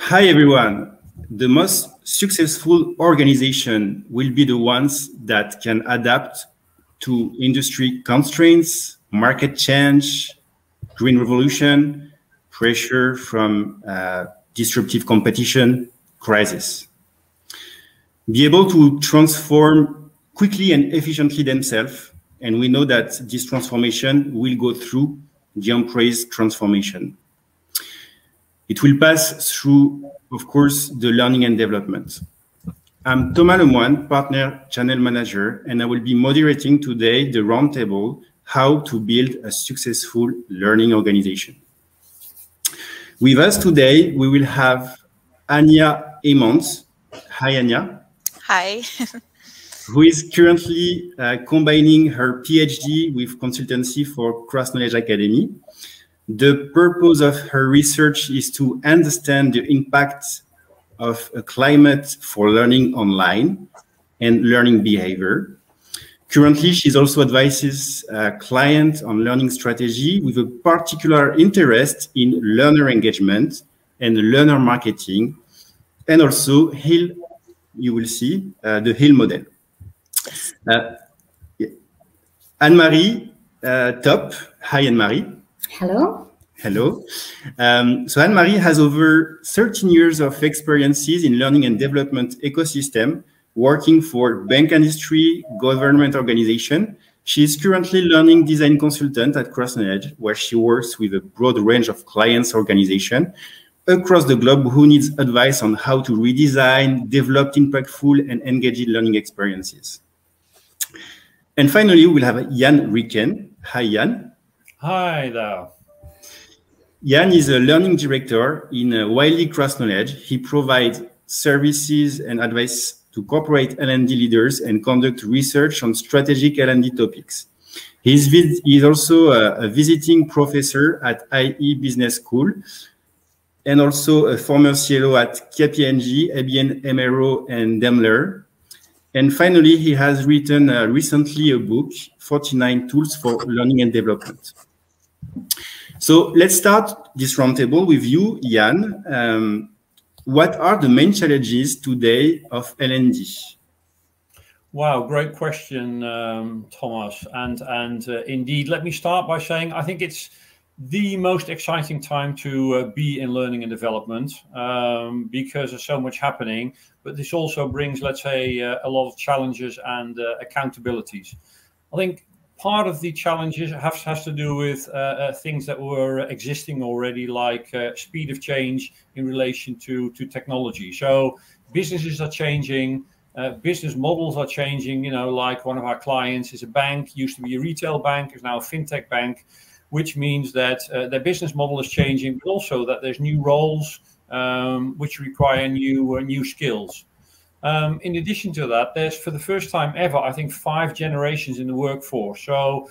Hi, everyone. The most successful organization will be the ones that can adapt to industry constraints, market change, green revolution, pressure from disruptive competition, crisis. Be able to transform quickly and efficiently themselves. And we know that this transformation will go through the on-praise transformation. It will pass through, of course, the learning and development. I'm Thomas Lemoine, Partner Channel Manager, and I will be moderating today the roundtable, How to Build a Successful Learning Organization. With us today, we will have Anja Emonds. Hi, Anja. Hi. Who is currently combining her PhD with consultancy for Crossknowledge Academy. The purpose of her research is to understand the impact of a climate for learning online and learning behavior. Currently, she also advises clients on learning strategy with a particular interest in learner engagement and learner marketing, and also HEAL, you will see, the HEAL model. Annemarie, top. Hi, Annemarie. Hello. Hello. So Annemarie has over 13 years of experiences in learning and development ecosystem, working for bank industry, government organization. She is currently learning design consultant at Crossknowledge, where she works with a broad range of clients organization across the globe who needs advice on how to redesign, develop impactful and engaging learning experiences. And finally, we'll have Jan Ricken. Hi, Jan. Hi there. Jan is a learning director in Wiley Crossknowledge. He provides services and advice to corporate L&D leaders and conduct research on strategic L&D topics. He is also a visiting professor at IE Business School and also a former CLO at KPMG, ABN AMRO, and Daimler. And finally, he has written recently a book, 49 Tools for Learning and Development. So let's start this roundtable with you, Jan. What are the main challenges today of L&D? Wow, great question, Thomas. And indeed, let me start by saying I think it's the most exciting time to be in learning and development because there's so much happening. But this also brings, let's say, a lot of challenges and accountabilities. I think part of the challenges has to do with things that were existing already, like speed of change in relation to technology. So businesses are changing, business models are changing. You know, like one of our clients is a bank, used to be a retail bank, is now a fintech bank, which means that their business model is changing, but also that there's new roles which require new skills. In addition to that, there's for the first time ever, I think, 5 generations in the workforce. So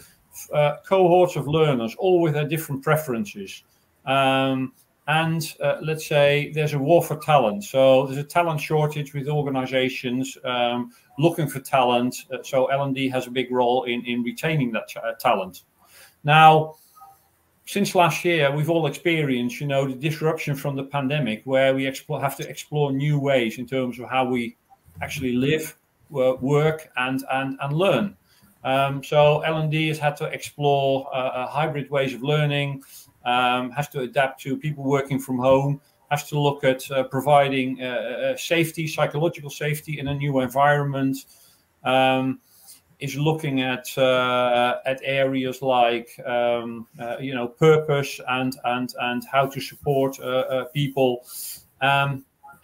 cohorts of learners, all with their different preferences. Let's say there's a war for talent. So there's a talent shortage with organizations looking for talent. So L&D has a big role in retaining that talent. Now, since last year, we've all experienced, you know, the disruption from the pandemic, where we have to explore new ways in terms of how we actually live, work, and learn. So L&D has had to explore hybrid ways of learning, has to adapt to people working from home, has to look at providing safety, psychological safety in a new environment. Is looking at areas like you know, purpose and how to support people.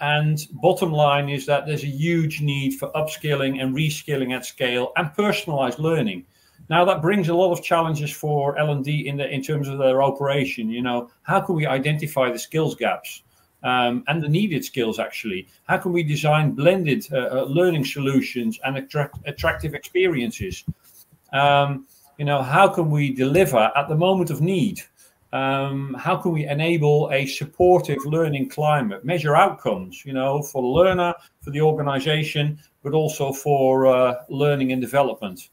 And bottom line is that there's a huge need for upskilling and reskilling at scale and personalized learning. Now that brings a lot of challenges for L&D in terms of their operation. You know, how can we identify the skills gaps? And the needed skills, actually. How can we design blended learning solutions and attractive experiences? You know, how can we deliver at the moment of need? How can we enable a supportive learning climate, measure outcomes, you know, for the learner, for the organization, but also for learning and development?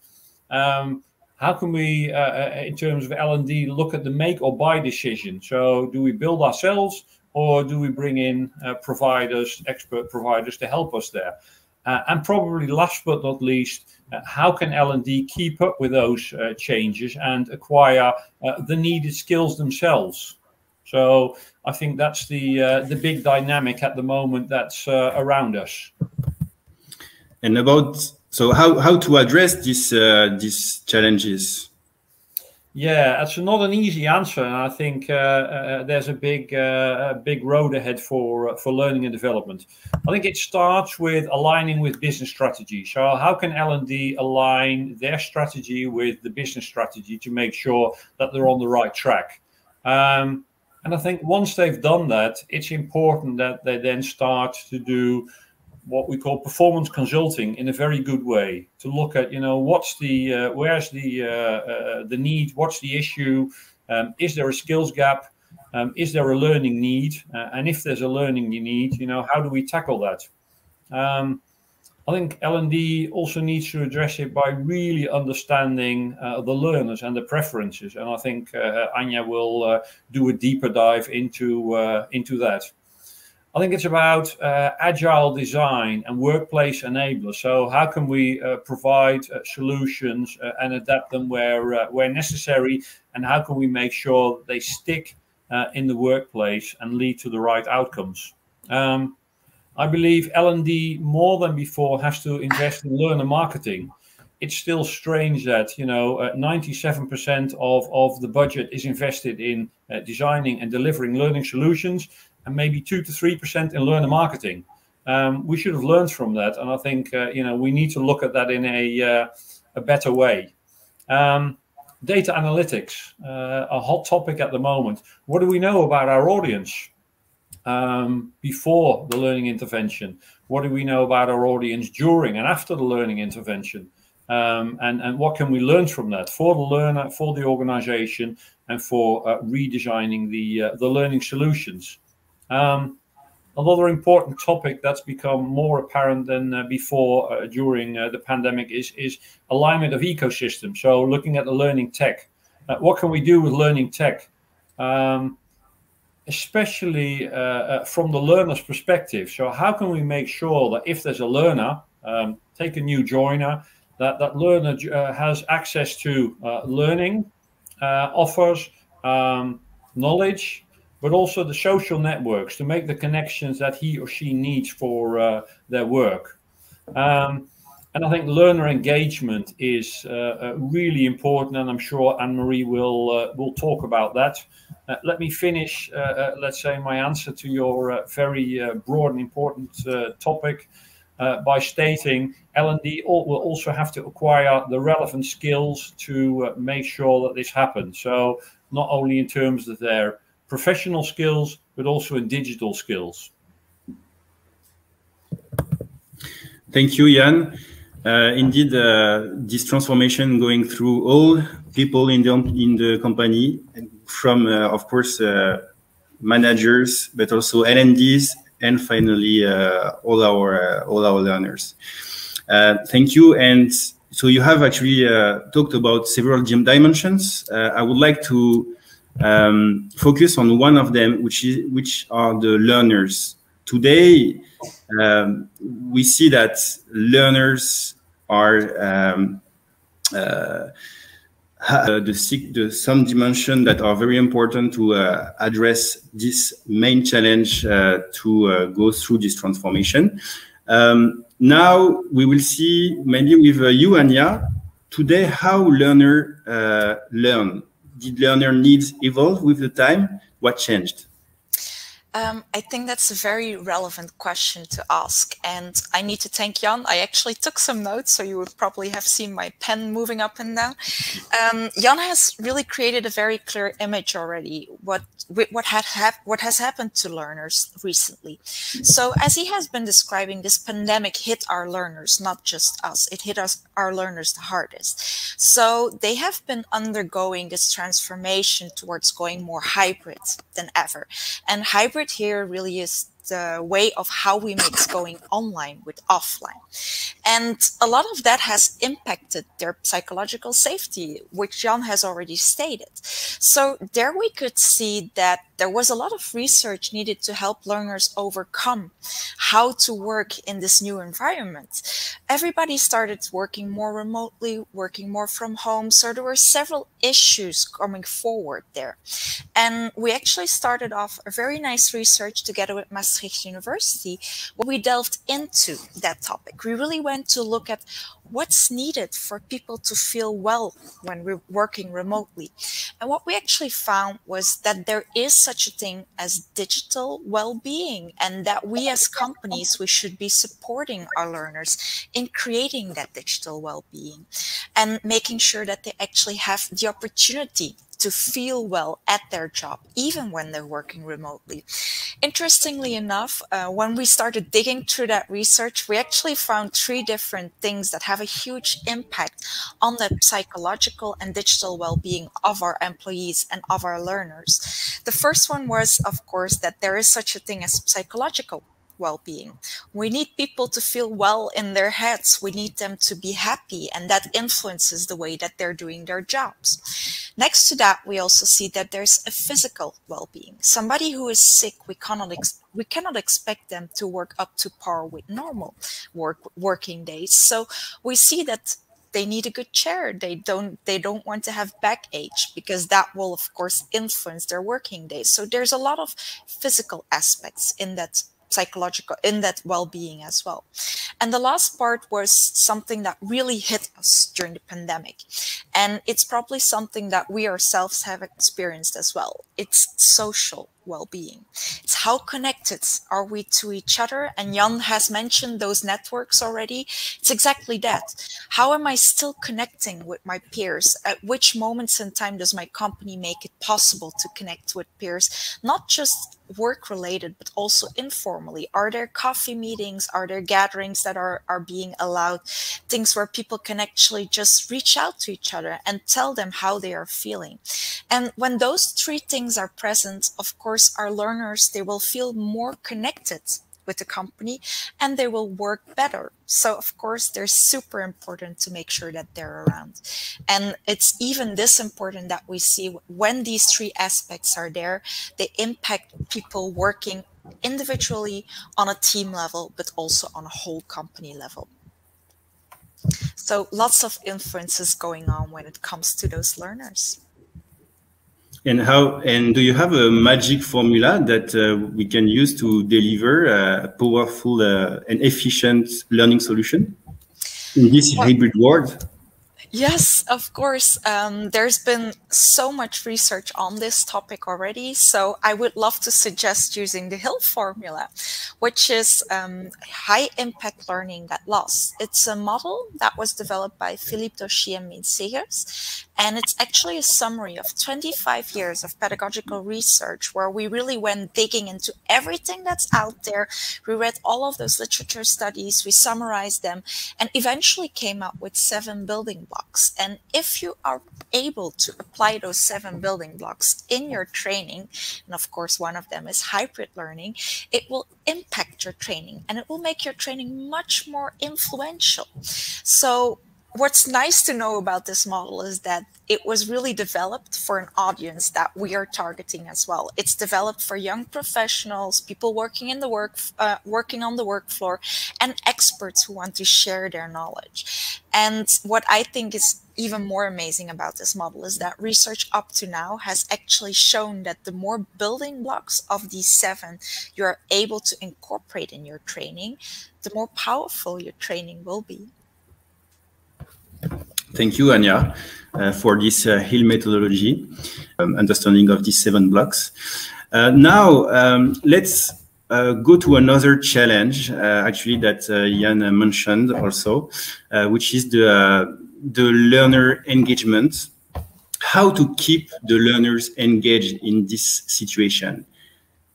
How can we, in terms of L&D, look at the make or buy decision? So do we build ourselves, or do we bring in providers, expert providers to help us there? And probably last but not least, how can L&D keep up with those changes and acquire the needed skills themselves? So I think that's the big dynamic at the moment that's around us. And so how to address these challenges? Yeah, that's not an easy answer, and I think there's a big road ahead for learning and development. I think it starts with aligning with business strategy. So how can L&D align their strategy with the business strategy to make sure that they're on the right track? And I think once they've done that, it's important that they then start to do what we call performance consulting in a very good way, to look at, what's the where's the need, what's the issue, is there a skills gap, is there a learning need, and if there's a learning need, how do we tackle that? I think L&D also needs to address it by really understanding the learners and the preferences, and I think Anja will do a deeper dive into that. I think it's about agile design and workplace enablers. So how can we provide solutions and adapt them where necessary, and how can we make sure they stick in the workplace and lead to the right outcomes? I believe L&D more than before has to invest in learner marketing. It's still strange that 97% of the budget is invested in designing and delivering learning solutions, and maybe 2 to 3% in learner marketing. We should have learned from that, and I think we need to look at that in a better way. Data analytics, a hot topic at the moment. What do we know about our audience before the learning intervention? What do we know about our audience during and after the learning intervention? And what can we learn from that for the learner, for the organization, and for redesigning the learning solutions? Another important topic that's become more apparent than before during the pandemic is alignment of ecosystems. So looking at the learning tech. What can we do with learning tech? Especially from the learner's perspective. So how can we make sure that if there's a learner, take a new joiner, that learner has access to learning, offers, knowledge, but also the social networks to make the connections that he or she needs for their work. And I think learner engagement is really important, and I'm sure Annemarie will talk about that. Let me finish, let's say, my answer to your very broad and important topic by stating L&D will also have to acquire the relevant skills to make sure that this happens. So not only in terms of their professional skills, but also in digital skills. Thank you, Jan. Indeed, this transformation going through all people in the company, from of course managers, but also L&Ds, and finally all our learners. Thank you. And so you have actually talked about several dimensions. I would like to focus on one of them, which are the learners. Today, we see that learners are some dimensions that are very important to address this main challenge to go through this transformation. Now we will see, maybe with you, Anja, today how learner learn. Did learner needs evolve with the time? What changed? I think that's a very relevant question to ask, and I need to thank Jan. I actually took some notes, so you would probably have seen my pen moving up and down. Jan has really created a very clear image already what has happened to learners recently. So as he has been describing, this pandemic hit our learners, not just us. It hit our learners the hardest. So they have been undergoing this transformation towards going more hybrid than ever, and hybrid here really is the way of how we mix going online with offline. And a lot of that has impacted their psychological safety, which Jan has already stated. So there we could see that there was a lot of research needed to help learners overcome how to work in this new environment. Everybody started working more remotely, working more from home. So there were several issues coming forward there. And we actually started off a very nice research together with Maastricht University, where we delved into that topic. We really went to look at what's needed for people to feel well when we're working remotely. And what we actually found was that there is such a thing as digital well-being, and that we as companies, we should be supporting our learners in creating that digital well-being and making sure that they actually have the opportunity to feel well at their job, even when they're working remotely. Interestingly enough, when we started digging through that research, we actually found 3 different things that have a huge impact on the psychological and digital well-being of our employees and of our learners. The first one was, of course, that there is such a thing as psychological well-being. We need people to feel well in their heads. We need them to be happy, and that influences the way that they're doing their jobs. Next to that, we also see that there's a physical well-being. Somebody who is sick, we cannot expect them to work up to par with normal working days. So we see that they need a good chair. They don't want to have backache, because that will, of course, influence their working days. So there's a lot of physical aspects in that psychological, in that well-being as well. And the last part was something that really hit us during the pandemic. And it's probably something that we ourselves have experienced as well. It's social well-being. It's how connected are we to each other? And Jan has mentioned those networks already. It's exactly that. How am I still connecting with my peers? At which moments in time does my company make it possible to connect with peers? Not just work-related, but also informally. Are there coffee meetings? Are there gatherings that are being allowed? Things where people can actually just reach out to each other and tell them how they are feeling. And when those 3 things are present, of course, our learners, they will feel more connected with the company and they will work better. So of course, they're super important to make sure that they're around. And it's even this important that we see when these 3 aspects are there, they impact people working individually on a team level, but also on a whole company level. So lots of influences going on when it comes to those learners. And do you have a magic formula that we can use to deliver a powerful and efficient learning solution in this hybrid world? Yes, of course. There's been so much research on this topic already. So I would love to suggest using the HIL formula, which is high impact learning that lasts. It's a model that was developed by Philippe Dauchy and Mien Segers. And it's actually a summary of 25 years of pedagogical research where we really went digging into everything that's out there. We read all of those literature studies, we summarized them, and eventually came up with 7 building blocks. And if you are able to apply those 7 building blocks in your training, and of course one of them is hybrid learning, it will impact your training and it will make your training much more influential. So what's nice to know about this model is that it was really developed for an audience that we are targeting as well. It's developed for young professionals, people working in the working on the work floor, and experts who want to share their knowledge. And what I think is even more amazing about this model is that research up to now has actually shown that the more building blocks of these 7 you are able to incorporate in your training, the more powerful your training will be. Thank you, Anja, for this HIL methodology, understanding of these 7 blocks. Now, let's go to another challenge, actually, that Jan mentioned also, which is the learner engagement. How to keep the learners engaged in this situation,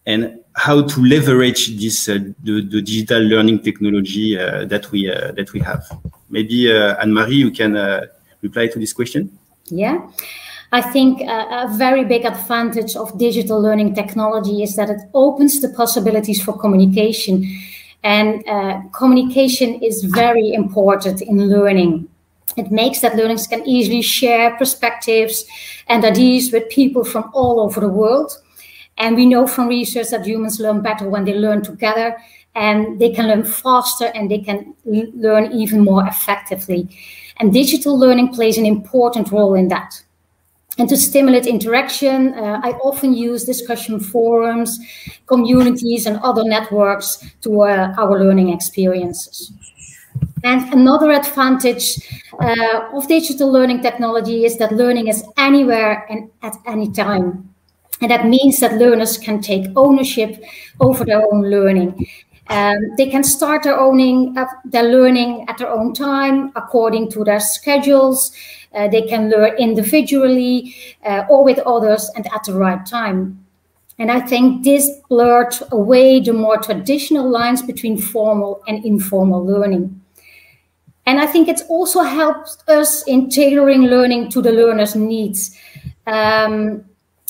and how to leverage this the digital learning technology that we have. Maybe Annemarie, you can reply to this question. Yeah, I think a very big advantage of digital learning technology is that it opens the possibilities for communication, and communication is very important in learning. It makes that learners can easily share perspectives and ideas with people from all over the world. And we know from research that humans learn better when they learn together, and they can learn faster and they can learn even more effectively. And digital learning plays an important role in that. And to stimulate interaction, I often use discussion forums, communities, and other networks to our learning experiences. And another advantage of digital learning technology is that learning is anywhere and at any time. And that means that learners can take ownership over their own learning. They can start their learning at their own time, according to their schedules. They can learn individually or with others and at the right time. And I think this blurred away the more traditional lines between formal and informal learning. And I think it also helps us in tailoring learning to the learner's needs.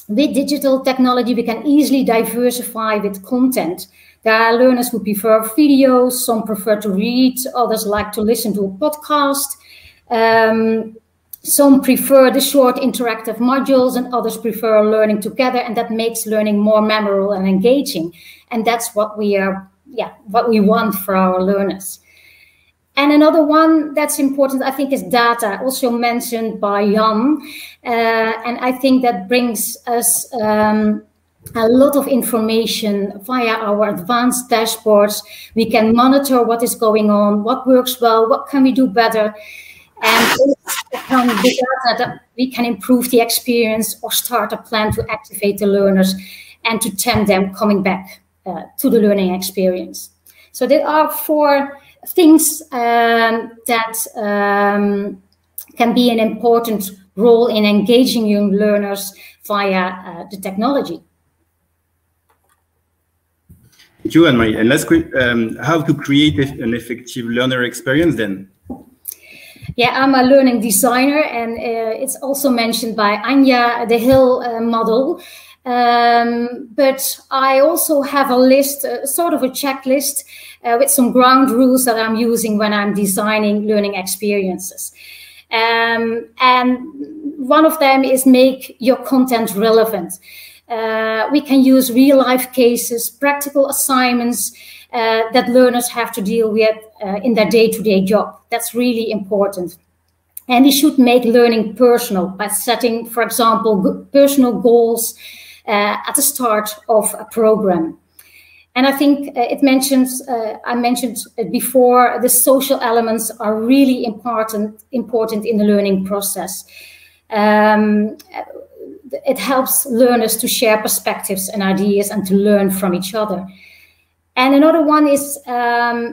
With digital technology, we can easily diversify with content. There are learners who prefer videos, some prefer to read, others like to listen to a podcast. Some prefer the short interactive modules and others prefer learning together, and that makes learning more memorable and engaging. And that's what we want for our learners. And another one that's important, I think, is data, also mentioned by Jan. And I think that brings us a lot of information via our advanced dashboards. We can monitor what is going on, what works well, what can we do better. And from the data that we can improve the experience or start a plan to activate the learners and to tempt them coming back to the learning experience. So there are 4 things that can be an important role in engaging young learners via the technology. Thank you, Annemarie. And last question, how to create an effective learner experience then? Yeah, I'm a learning designer, and it's also mentioned by Anja, the Hill model. But I also have a list, sort of a checklist with some ground rules that I'm using when I'm designing learning experiences. And one of them is make your content relevant. We can use real-life cases, practical assignments that learners have to deal with in their day-to-day job. That's really important. And we should make learning personal by setting, for example, personal goals at the start of a program. And I think I mentioned before, the social elements are really important in the learning process. It helps learners to share perspectives and ideas and to learn from each other. And another one is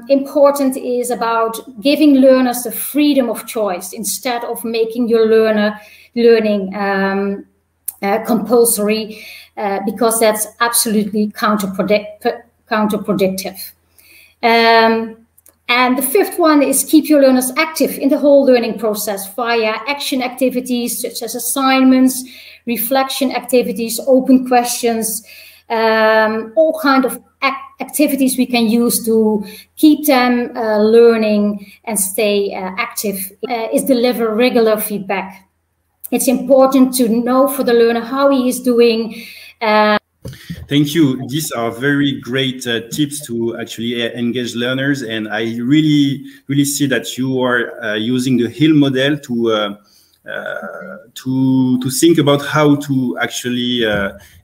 important is about giving learners the freedom of choice instead of making your learning compulsory, because that's absolutely counterproductive. And the 5th one is keep your learners active in the whole learning process via action activities such as assignments, reflection activities, open questions, all kind of activities we can use to keep them learning and stay active. Is deliver regular feedback. It's important to know for the learner how he is doing. Thank you. These are very great tips to actually engage learners, and I really see that you are using the Hill model to think about how to actually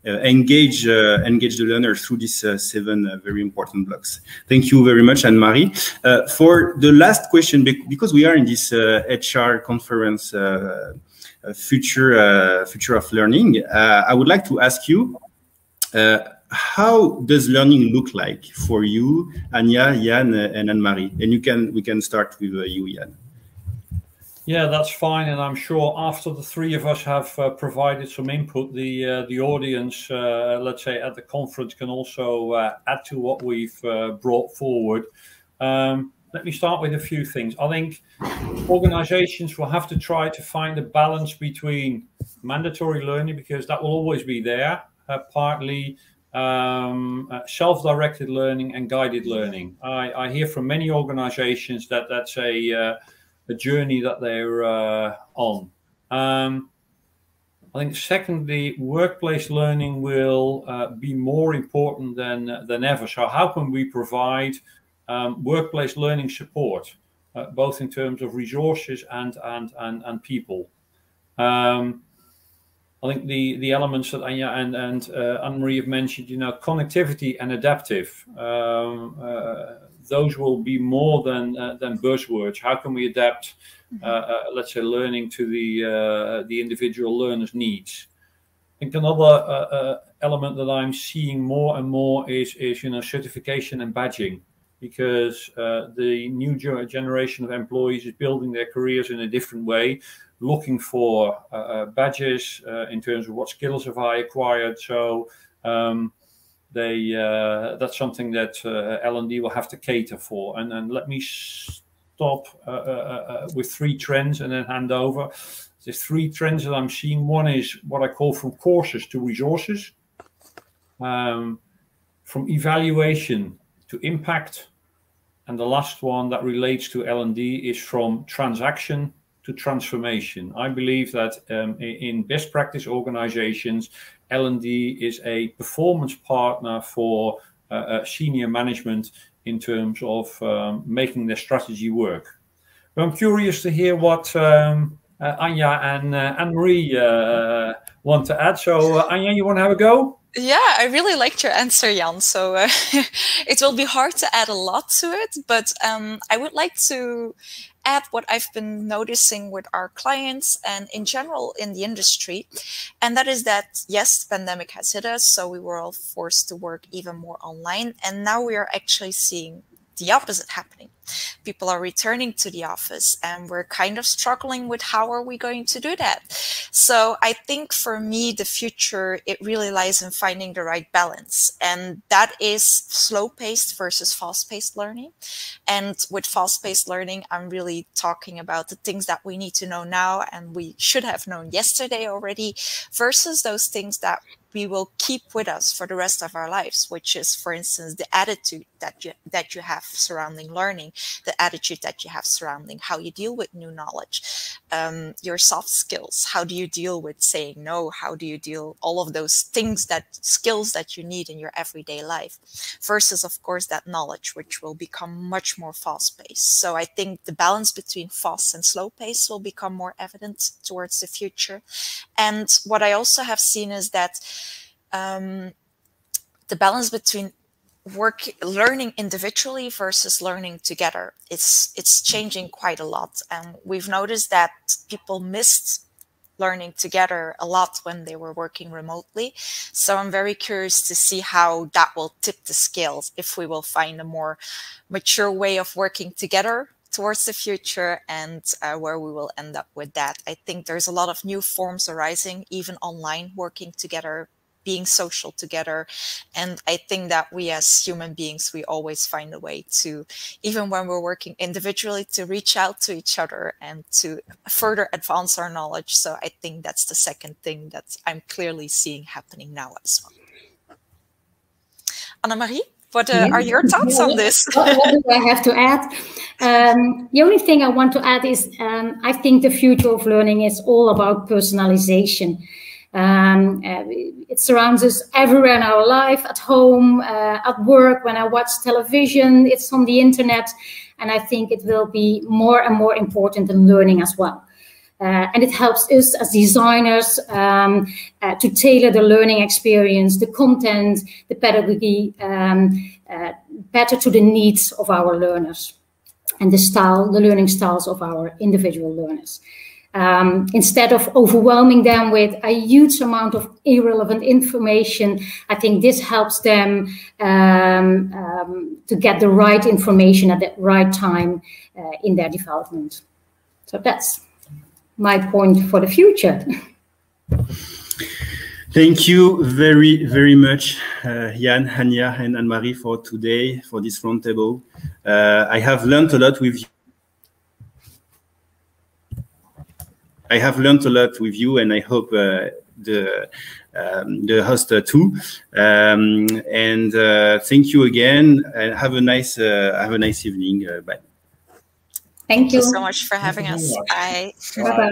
engage the learner through these 7 very important blocks. Thank you very much, Annemarie. For the last question, because we are in this HR conference, Future of Learning, I would like to ask you, how does learning look like for you, Anja, Jan, and Annemarie? And we can start with you, Jan. Yeah, that's fine, and I'm sure after the 3 of us have provided some input, the audience, let's say at the conference, can also add to what we've brought forward. Let me start with a few things. I think organizations will have to try to find a balance between mandatory learning, because that will always be there, partly self-directed learning and guided learning. I hear from many organizations that that's a journey that they're on. I think secondly, workplace learning will be more important than ever. So how can we provide workplace learning support, both in terms of resources and people? I think the elements that Anja and Annemarie have mentioned, connectivity and adaptive, those will be more than buzzwords. How can we adapt, let's say, learning to the individual learner's needs? I think another element that I'm seeing more and more is certification and badging, because the new generation of employees is building their careers in a different way, looking for badges in terms of what skills have I acquired. So that's something that L&D will have to cater for. And let me stop with 3 trends and then hand over. There's 3 trends that I'm seeing. One is what I call from courses to resources, from evaluation to impact, and the last one that relates to L&D is from transaction to transformation. I believe that in best practice organizations, L&D is a performance partner for senior management in terms of making their strategy work. But I'm curious to hear what Anja and Annemarie want to add. So Anja, you want to have a go? Yeah, I really liked your answer, Jan. So it will be hard to add a lot to it, but I would like to add what I've been noticing with our clients and in general in the industry. And that is that, yes, the pandemic has hit us, so we were all forced to work even more online. And now we are actually seeing the opposite happening. People are returning to the office and we're kind of struggling with how are we going to do that. So I think for me, the future, it really lies in finding the right balance. And that is slow-paced versus fast-paced learning. And with fast-paced learning, I'm really talking about the things that we need to know now and we should have known yesterday already, versus those things that we will keep with us for the rest of our lives, which is, for instance, the attitude that you have surrounding learning, the attitude that you have surrounding how you deal with new knowledge, your soft skills. How do you deal with saying no? How do you deal all of those things, skills that you need in your everyday life, versus, of course, that knowledge, which will become much more fast-paced. So I think the balance between fast and slow-paced will become more evident towards the future. And what I also have seen is that the balance between learning individually versus learning together, it's changing quite a lot. And we've noticed that people missed learning together a lot when they were working remotely. So I'm very curious to see how that will tip the scales, if we will find a more mature way of working together towards the future, and where we will end up with that. I think there's a lot of new forms arising, even online, working together, being social together. And I think that we as human beings, we always find a way to, even when we're working individually, to reach out to each other and to further advance our knowledge. So I think that's the second thing that I'm clearly seeing happening now as well. Annemarie, what are your thoughts on this? What do I have to add? The only thing I want to add is I think the future of learning is all about personalization. It surrounds us everywhere in our life, at home, at work, when I watch television, it's on the internet, and I think it will be more and more important in learning as well. And it helps us as designers to tailor the learning experience, the content, the pedagogy, better to the needs of our learners and the learning styles of our individual learners. Instead of overwhelming them with a huge amount of irrelevant information, I think this helps them to get the right information at the right time in their development. So that's my point for the future. Thank you very, very much, Jan, Anja, and Annemarie for today, for this roundtable. I have learned a lot with you. And I hope the host too. And thank you again, and have a nice evening. Bye. Thank you so much for having us. Bye. Bye.